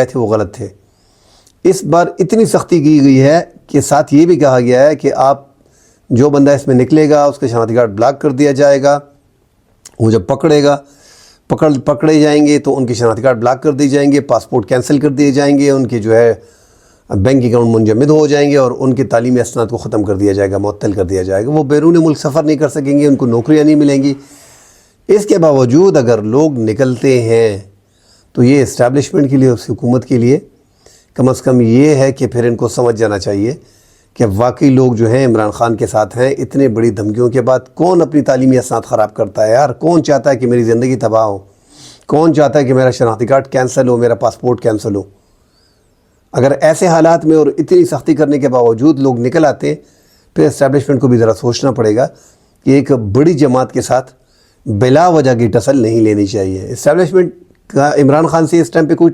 تھے وہ غلط تھے۔ اس بار اتنی سختی کی گئی ہے کہ ساتھ یہ بھی کہا گیا ہے کہ آپ جو بندہ اس میں نکلے گا اس کے شناختی کارڈ بلاک کر دیا جائے گا۔ وہ جب پکڑے جائیں گے تو ان کے شناختی کارڈ بلاک کر دیے جائیں گے، پاسپورٹ کینسل کر دیے جائیں گے، ان کے جو ہے بینک اکاؤنٹ منجمد ہو جائیں گے اور ان کے تعلیمی اسناد کو ختم کر دیا جائے گا، معطل کر دیا جائے گا۔ وہ بیرون ملک سفر نہیں کر سکیں گے، ان کو نوکریاں نہیں ملیں گی۔ اس کے باوجود اگر لوگ نکلتے ہیں تو یہ اسٹیبلشمنٹ کے لیے، اس حکومت کے لیے کم از کم یہ ہے کہ پھر ان کو سمجھ جانا چاہیے کہ واقعی لوگ جو ہیں عمران خان کے ساتھ ہیں۔ اتنے بڑی دھمکیوں کے بعد کون اپنی تعلیمی اسناد خراب کرتا ہے یار؟ کون چاہتا ہے کہ میری زندگی تباہ ہو؟ کون چاہتا ہے کہ میرا شناختی کارڈ کینسل ہو، میرا پاسپورٹ کینسل ہو؟ اگر ایسے حالات میں اور اتنی سختی کرنے کے باوجود لوگ نکل آتے، پھر اسٹیبلشمنٹ کو بھی ذرا سوچنا پڑے گا کہ ایک بڑی جماعت کے ساتھ بلا وجہ کی ٹسل نہیں لینی چاہیے۔ اسٹیبلشمنٹ کا عمران خان سے اس ٹائم پہ کوئی